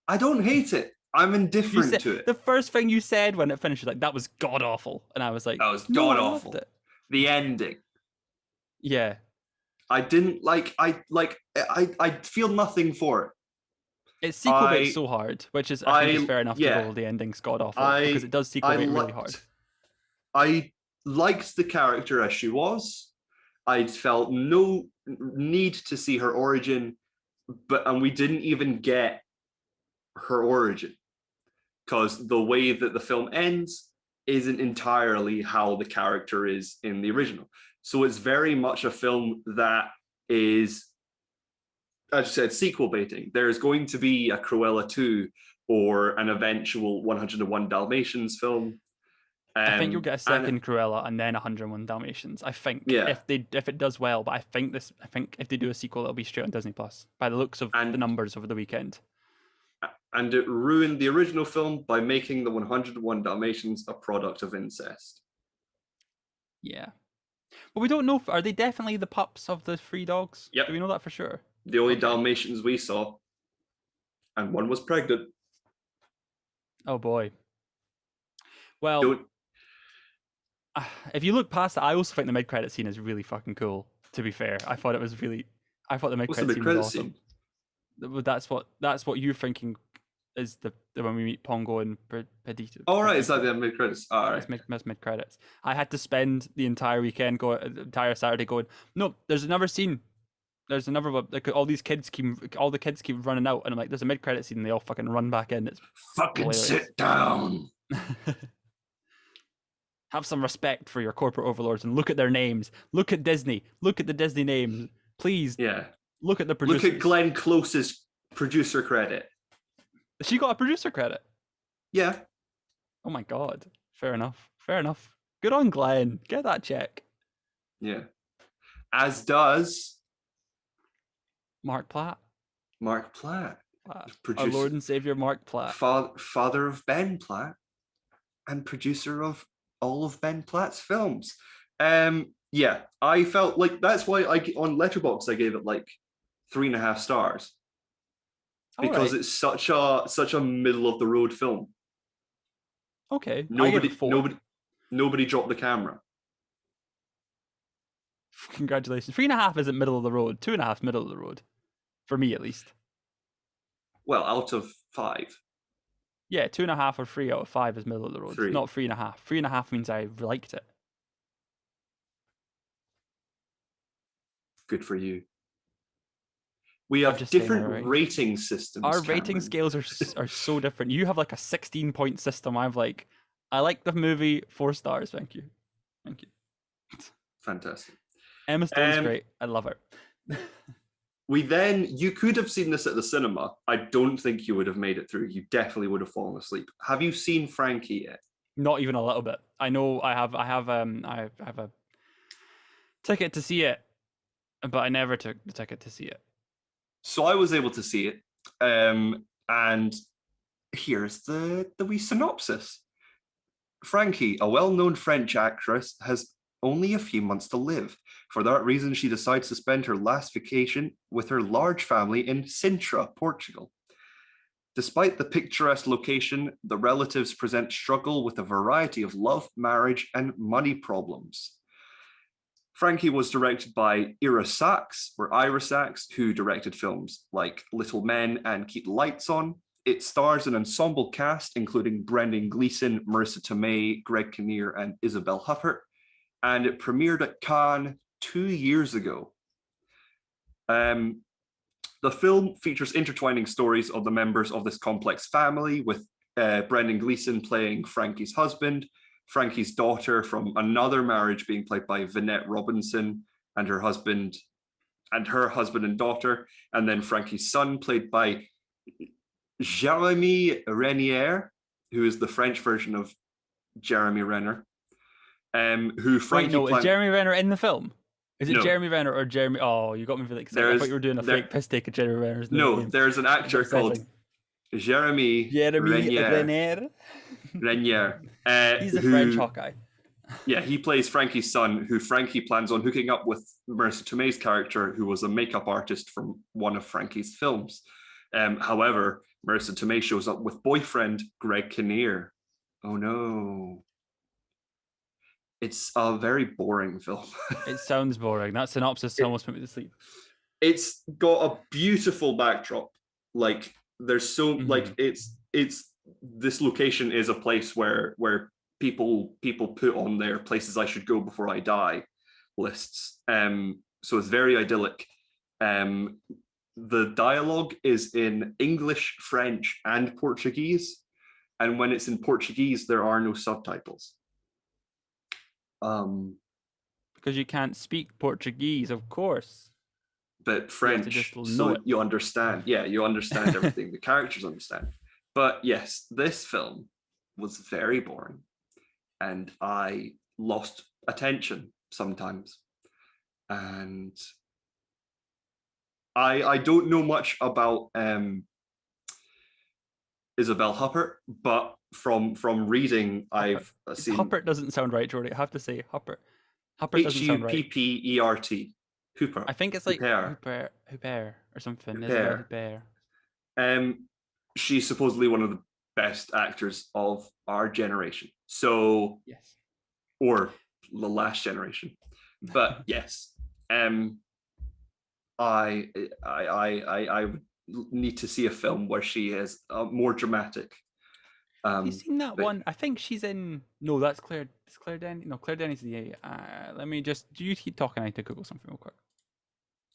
S1: I don't hate it. I'm
S2: You
S1: indifferent
S2: said
S1: to it.
S2: the first thing you said when it finished, like, that was god awful, and I was like,
S1: That was
S2: no,
S1: god
S2: I loved
S1: awful.
S2: it.
S1: The ending.
S2: Yeah,
S1: I didn't like. I feel nothing for it.
S2: it's sequel bait so hard, which is I think is fair enough to call the ending god awful because it does sequel bait really hard.
S1: I liked the character as she was. I felt no need to see her origin, and we didn't even get her origin because the way that the film ends isn't entirely how the character is in the original. So it's very much a film that is, as you said, sequel baiting. There's going to be a Cruella 2 or an eventual 101 Dalmatians film.
S2: I think you'll get a second Cruella and then 101 Dalmatians. I think if it does well, but I think if they do a sequel, it'll be straight on Disney Plus by the looks of the numbers over the weekend.
S1: And it ruined the original film by making the 101 Dalmatians a product of incest.
S2: Yeah, but we don't know. Are they definitely the pups of the 3 dogs?
S1: Yep.
S2: Do we know that for sure?
S1: The only Dalmatians we saw, and one was pregnant.
S2: Oh boy. Well, if you look past that, I also think the mid-credit scene is really fucking cool. To be fair, I thought the mid-credit scene was awesome. That's what you're thinking is the when we meet Pongo and Pedito.
S1: Oh right, is that the mid-credits? All right,
S2: that's mid-credits. I had to spend the entire weekend, entire Saturday going, no, there's another scene. There's another one. Like, all the kids keep running out, and I'm like, there's a mid-credit scene, and they all fucking run back in. It's
S1: fucking hilarious. Sit down.
S2: Have some respect for your corporate overlords and look at their names. Look at Disney. Look at the Disney names, please.
S1: Yeah.
S2: Look at the producers.
S1: Look at Glenn Close's producer credit.
S2: She got a producer credit.
S1: Yeah.
S2: Oh my god. Fair enough. Good on Glenn. Get that check.
S1: Yeah. As does
S2: Mark Platt.
S1: Producer,
S2: our Lord and Savior Mark Platt.
S1: Father of Ben Platt and producer of all of Ben Platt's films. Yeah, I felt like that's why on Letterboxd I gave it like 3.5 stars. Because it's such a middle of the road film.
S2: Okay.
S1: Nobody dropped the camera.
S2: Congratulations. 3.5 isn't middle of the road. 2.5 is middle of the road. For me, at least.
S1: Well, out of 5.
S2: Yeah, 2.5 or 3 out of 5 is middle of the road.
S1: 3.
S2: Not 3.5. 3.5 means I liked it.
S1: Good for you. We have different rating systems.
S2: Our rating scales are so different. You have like a 16-point system. I like the movie, 4 stars. Thank you.
S1: Fantastic.
S2: Emma Stone's great. I love her.
S1: You could have seen this at the cinema. I don't think you would have made it through. You definitely would have fallen asleep. Have you seen Frankie yet?
S2: Not even a little bit. I know I have a ticket to see it, but I never took the ticket to see it.
S1: So I was able to see it, and here's the wee synopsis. Frankie, a well-known French actress, has only a few months to live. For that reason, she decides to spend her last vacation with her large family in Sintra, Portugal. Despite the picturesque location, the relatives present struggle with a variety of love, marriage, and money problems. Frankie was directed by Ira Sachs, who directed films like Little Men and Keep the Lights On. It stars an ensemble cast, including Brendan Gleeson, Marissa Tomei, Greg Kinnear, and Isabel Huppert. And it premiered at Cannes 2 years ago. The film features intertwining stories of the members of this complex family, with Brendan Gleeson playing Frankie's husband, Frankie's daughter from another marriage being played by Vinette Robinson and her husband and daughter, and then Frankie's son played by Jeremy Renier, who is the French version of Jeremy Renner. Who Frankie
S2: is Jeremy Renner in the film? Is it
S1: No.
S2: Jeremy Renner or Jeremy? Oh, you got me really excited. I thought you were doing a fake piss take of Jeremy Renner's name.
S1: No, there's an actor called Jeremy
S2: Renner. He's a French Hawkeye.
S1: Yeah, he plays Frankie's son, who Frankie plans on hooking up with Marissa Tomei's character, who was a makeup artist from one of Frankie's films. However, Marissa Tomei shows up with boyfriend Greg Kinnear. Oh no. It's a very boring film.
S2: It sounds boring. That synopsis almost put me to sleep.
S1: It's got a beautiful backdrop. Like there's so like it's this location is a place where people put on their places I should go before I die lists. So it's very idyllic. The dialogue is in English, French, and Portuguese. And when it's in Portuguese, there are no subtitles.
S2: Because you can't speak Portuguese, of course.
S1: But French, so you understand. Yeah, you understand everything. The characters understand. But yes, this film was very boring. And I lost attention sometimes. And I don't know much about Isabel Huppert, but from reading, I've seen
S2: Huppert doesn't sound right, Jordi. I have to say Huppert. Huppert doesn't sound right.
S1: Huppert. Hooper.
S2: I think it's like Hooper or something.
S1: Hooper. She's supposedly one of the best actors of our generation. So
S2: yes,
S1: or the last generation. But yes, I need to see a film where she is more dramatic.
S2: Have you seen that one? I think she's in. No, that's Claire. It's Claire Denny. No, Claire Denny's the. Let me just. Do you keep talking? I need to Google something real quick.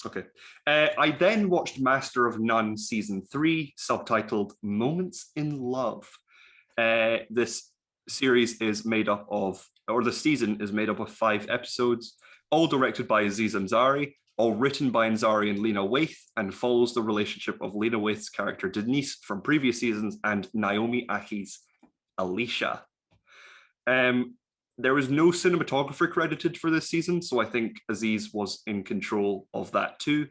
S1: Okay. I then watched Master of None season 3, subtitled "Moments in Love." This series is made up of, or the season is made up of 5 episodes, all directed by Aziz Ansari, all written by Ansari and Lena Waithe, and follows the relationship of Lena Waithe's character Denise from previous seasons and Naomi Aki's Alicia. There was no cinematographer credited for this season, so I think Aziz was in control of that too.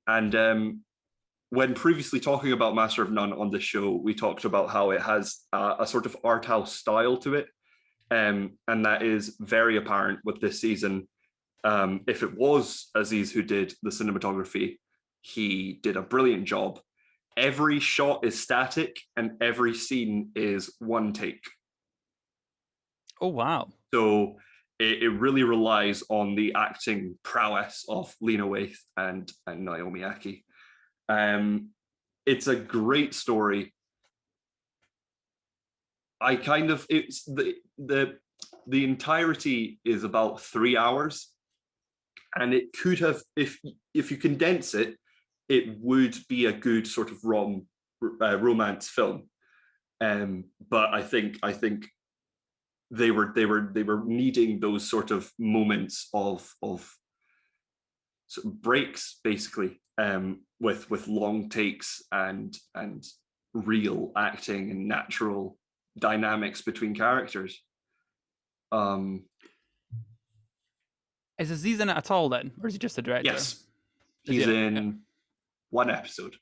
S1: And when previously talking about Master of None on the show, we talked about how it has a sort of art house style to it, and that is very apparent with this season. If it was Aziz who did the cinematography, he did a brilliant job. Every shot is static and every scene is one take.
S2: Oh, wow.
S1: So it really relies on the acting prowess of Lena Waithe and Naomi Aki. It's a great story. It's the entirety is about 3 hours. And it could have, if you condense it, it would be a good sort of romance film. But I think they were needing those sort of moments of sort of breaks, basically, with long takes and real acting and natural dynamics between characters.
S2: Is Aziz in it at all then, or is he just a director?
S1: Yes, he's in one episode.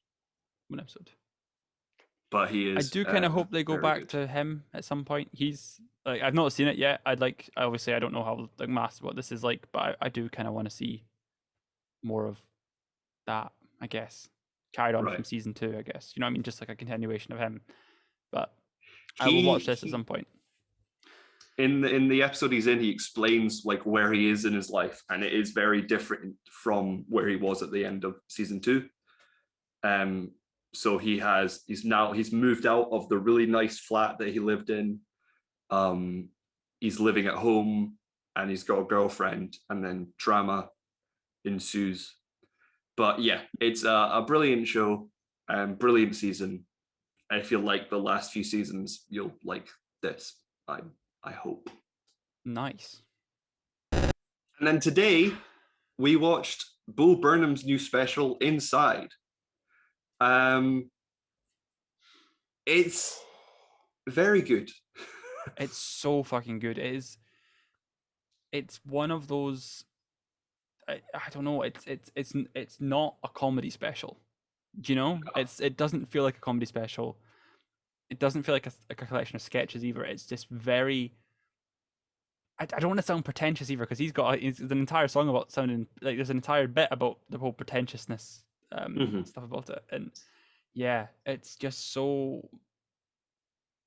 S2: One episode.
S1: But he is.
S2: I do kind of hope they go back to him at some point. He's like, I've not seen it yet. Obviously I don't know how like what this is like, but I do kind of want to see more of that, I guess. Carried on from season 2, I guess. You know what I mean? Just like a continuation of him. But I will watch this at some point.
S1: In the episode he's in, he explains like where he is in his life, and it is very different from where he was at the end of season 2. So he's moved out of the really nice flat that he lived in. He's living at home, and he's got a girlfriend, and then drama ensues. But yeah, it's a brilliant show, brilliant season. I feel like the last few seasons you'll like this. I hope.
S2: Nice.
S1: And then today we watched Bo Burnham's new special, Inside. It's very good.
S2: It's so fucking good. It's one of those. I don't know. It's not a comedy special. Do you know? It doesn't feel like a comedy special. It doesn't feel like a collection of sketches either. It's just very. I don't want to sound pretentious either, because he's an entire song about sounding like there's an entire bit about the whole pretentiousness stuff about it, and Yeah, it's just so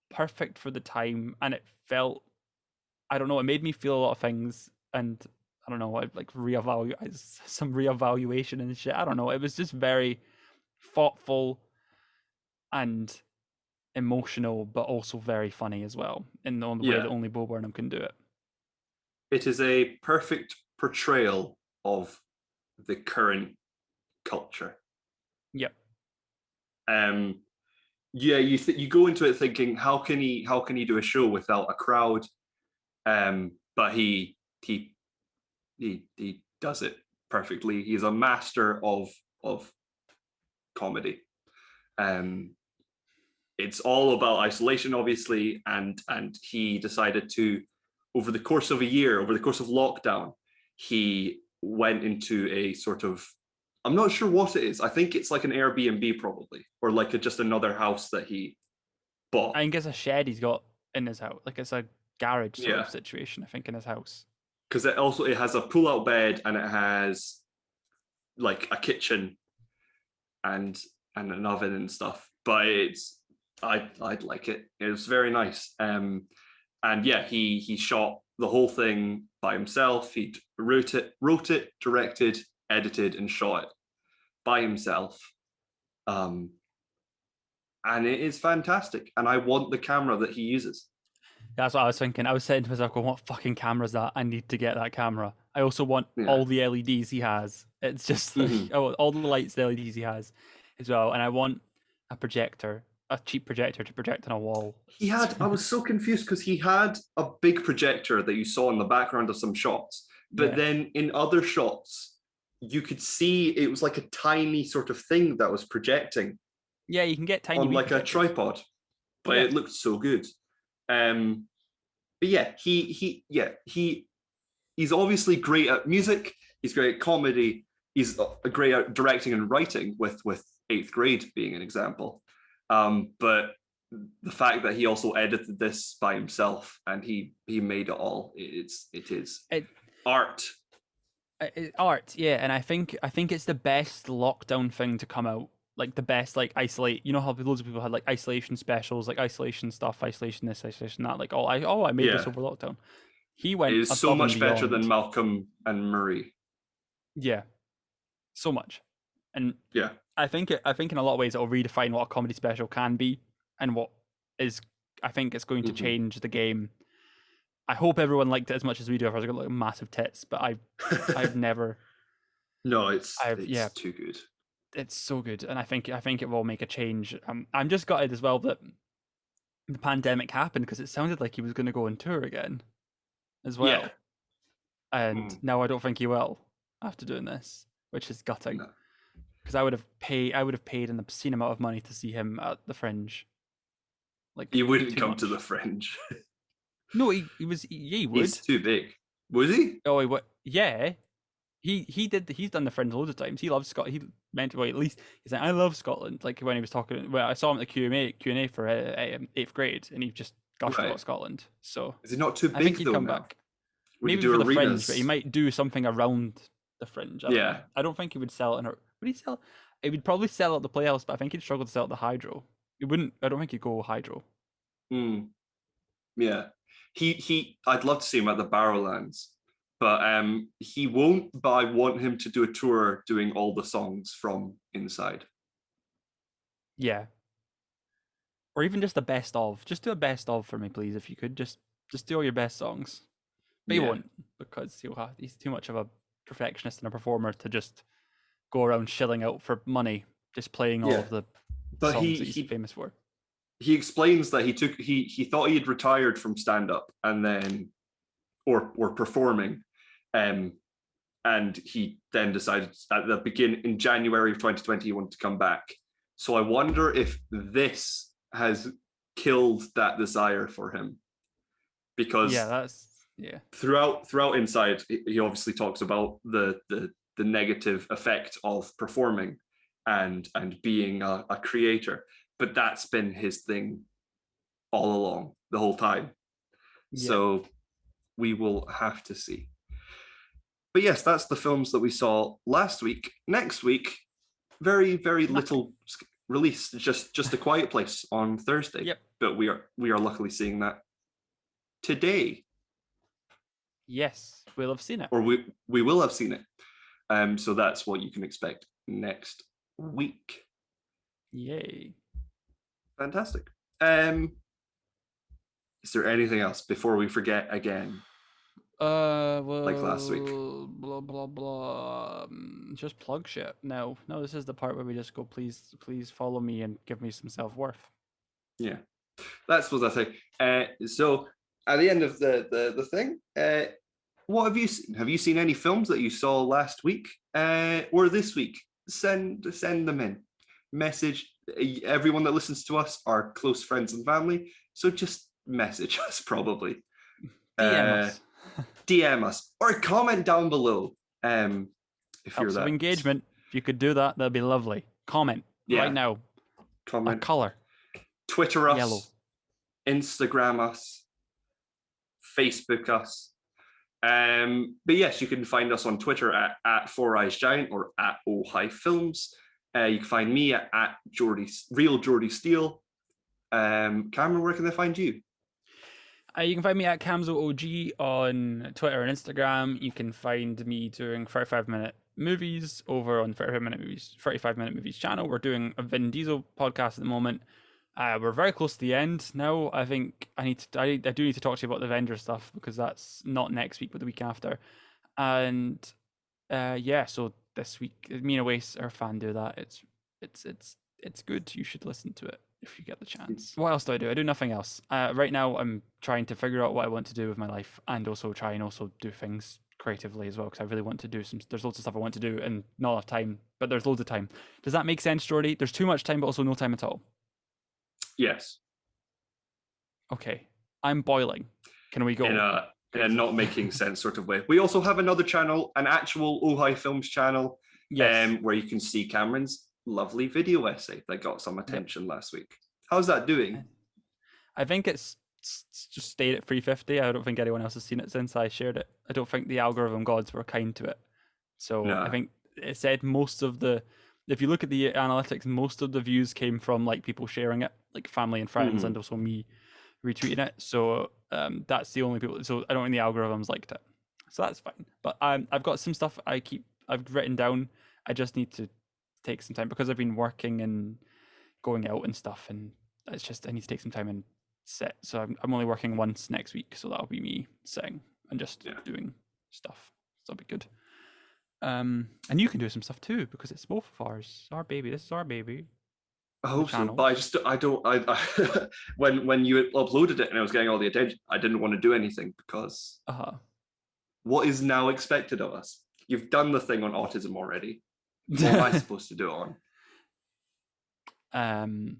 S2: perfect for the time, and it felt, I don't know, it made me feel a lot of things, and I don't know, I like some reevaluation and shit. I don't know. It was just very thoughtful and emotional, but also very funny as well, in the way that
S1: Yeah,
S2: only Bo Burnham can do it.
S1: it is a perfect portrayal of the current culture.
S2: Yep.
S1: Um, yeah, you go into it thinking, how can he do a show without a crowd? But he does it perfectly. He's a master of comedy. Um, it's all about isolation, obviously, and he decided to, over the course of a year, over the course of lockdown, he went into a sort of, I'm not sure what it is. I think it's like an Airbnb probably, or like just another house that he bought.
S2: I think it's a shed he's got in his house. Like it's a garage sort
S1: Yeah,
S2: of situation, I think, in his house.
S1: because it has a pull-out bed and it has like a kitchen and an oven and stuff. But I'd like it. It was very nice. And yeah, he shot the whole thing by himself. He wrote it, directed, edited, and shot it by himself. Um, and it is fantastic. And I want the camera that he uses.
S2: That's what I was thinking. I was saying to myself, going, what fucking camera is that? I need to get that camera. I also want
S1: Yeah.
S2: all the LEDs he has. It's just like,
S1: Mhm.
S2: all the lights, the LEDs he has as well. And I want a projector, a cheap projector to project on a wall.
S1: I was so confused because he had a big projector that you saw in the background of some shots, but
S2: Yeah.
S1: then in other shots, you could see it was like a tiny sort of thing that was projecting
S2: Yeah, you can get tiny
S1: on
S2: wee
S1: like a
S2: projectors.
S1: tripod, but
S2: Yeah.
S1: it looked so good. Um, but yeah, he's obviously great at music. He's great at comedy. He's great at directing and writing, with Eighth Grade being an example. But the fact that he also edited this by himself and he made it all, it is
S2: It,
S1: art.
S2: art, yeah, and I think it's the best lockdown thing to come out. Like the best, like isolate. You know how loads of people had like isolation specials, like isolation stuff, isolation this, isolation that. Like, I made this
S1: Yeah,
S2: over lockdown. He
S1: it
S2: went
S1: is so
S2: above and
S1: much better than
S2: beyond.
S1: Malcolm and Murray.
S2: Yeah, so much. And
S1: Yeah.
S2: I think in a lot of ways it'll redefine what a comedy special can be, and what is. I think it's going to
S1: Mhm.
S2: change the game. I hope everyone liked it as much as we do. I've got like massive tits, but I've never.
S1: No,
S2: I've yeah,
S1: it's too good.
S2: it's so good, and I think it will make a change. I'm just gutted as well that the pandemic happened, because it sounded like he was going to go on tour again as
S1: Yeah.
S2: well, and
S1: Mm.
S2: now I don't think he will after doing this, which is gutting,
S1: No.
S2: because I would have paid an obscene amount of money to see him at the Fringe, like
S1: He wouldn't
S2: too
S1: come to
S2: much.
S1: the Fringe.
S2: No, he was yeah, he would.
S1: He's too big. Was he?
S2: Oh, he would. Yeah, he did. He's done the Fringe loads of times. He loves Scott. He meant to. Well, at least he's like, I love Scotland. Like when he was talking. Well, I saw him at the Q&A for eighth grade, and he just gushed
S1: Right.
S2: about Scotland. So
S1: Is he not too
S2: I think
S1: big
S2: he'd
S1: though
S2: come
S1: now?
S2: back.
S1: Would he
S2: Maybe
S1: do
S2: for the Fringe, but he
S1: arenas?
S2: might do something around the Fringe. I don't know.
S1: Yeah.
S2: I don't think he would sell it in a. Would he sell? He would probably sell it at the Playhouse, but I think he'd struggle to sell it at the Hydro. He wouldn't. I don't think he'd go Hydro.
S1: Mm, yeah. I'd love to see him at the Barrowlands, but he won't. But I want him to do a tour doing all the songs from Inside.
S2: Yeah, or even just a best of. Just do a best of for me, please, if you could. Just do all your best songs. But he
S1: Yeah.
S2: won't, because he's too much of a perfectionist and a performer to just go around shilling out for money, just playing all
S1: Yeah.
S2: of the
S1: But
S2: songs that he's famous for.
S1: he explains that he thought he had retired from stand up and then or performing, um, and he then decided at the begin in January of 2020 he wanted to come back. So I wonder if this has killed that desire for him,
S2: Yeah,
S1: because
S2: that's yeah.
S1: throughout Inside he obviously talks about the negative effect of performing and being a creator, but that's been his thing all along the whole time.
S2: Yeah.
S1: So we will have to see. But yes, that's the films that we saw last week. Next week, very
S2: Nothing.
S1: little. release. Just A Quiet Place on Thursday.
S2: Yep.
S1: But we are luckily seeing that today,
S2: Yes, we'll have seen it.
S1: or we will have seen it. So that's what you can expect next week.
S2: Yay.
S1: Fantastic. Is there anything else before we forget again?
S2: Well,
S1: like last week.
S2: Blah blah blah. Just plug shit. No, this is the part where we just go. Please follow me and give me some self-worth.
S1: Yeah, that's what I say. So at the end of the thing, what have you seen? Have you seen any films that you saw last week or this week? Send them in. Message everyone that listens to us, our close friends and family. So just message us, probably.
S2: DM us.
S1: DM us or comment down below. If
S2: Helps
S1: you're
S2: of
S1: that
S2: engagement. If you could do that, that'd be lovely. Comment right now.
S1: Comment.
S2: A color.
S1: Twitter us.
S2: Yellow.
S1: Instagram us. Facebook us. But yes, you can find us on Twitter at Four Eyes Giant or at Oh High Films. You can find me at Real Jordi Steele. Cameron, where can they find you?
S2: You can find me at CamzoOG on Twitter and Instagram. You can find me doing 35-minute movies over on 35-minute movies channel. We're doing a Vin Diesel podcast at the moment. We're very close to the end now. I think I do need to talk to you about the Avengers stuff because that's not next week but the week after. And so this week, me and Oasis, our fan, do that. It's good. You should listen to it if you get the chance. What else do? I do nothing else. Right now, I'm trying to figure out what I want to do with my life and also try and also do things creatively as well because I really want to do there's loads of stuff I want to do and not enough time, but there's loads of time. Does that make sense, Jordi? There's too much time but also no time at all.
S1: Yes.
S2: Okay. I'm boiling. Can we go?
S1: In a not making sense sort of way. We also have another channel, an actual Oh High Films channel,
S2: yes.
S1: Where you can see Cameron's lovely video essay that got some attention last week. How's that doing?
S2: I think it's just stayed at 350. I don't think anyone else has seen it since I shared it. I don't think the algorithm gods were kind to it. So no. I think it said if you look at the analytics, most of the views came from like people sharing it, like family and friends, and also me retweeting it. So that's the only people. So I don't think the algorithms liked it. So that's fine. But I've got some stuff I've written down. I just need to take some time because I've been working and going out and stuff, and it's just I need to take some time and sit. So I'm only working once next week, so that'll be me sitting and just doing stuff. So that'll be good. And you can do some stuff too because it's both of ours. Our baby. This is our baby.
S1: I hope so, but I when you uploaded it and I was getting all the attention, I didn't want to do anything because what is now expected of us? You've done the thing on autism already. What am I supposed to do it
S2: on?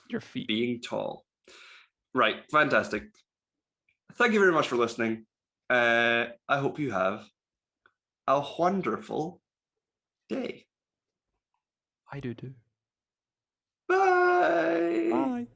S2: Your feet.
S1: Being tall. Right, fantastic. Thank you very much for listening. I hope you have a wonderful day.
S2: I do.
S1: Bye.
S2: Bye.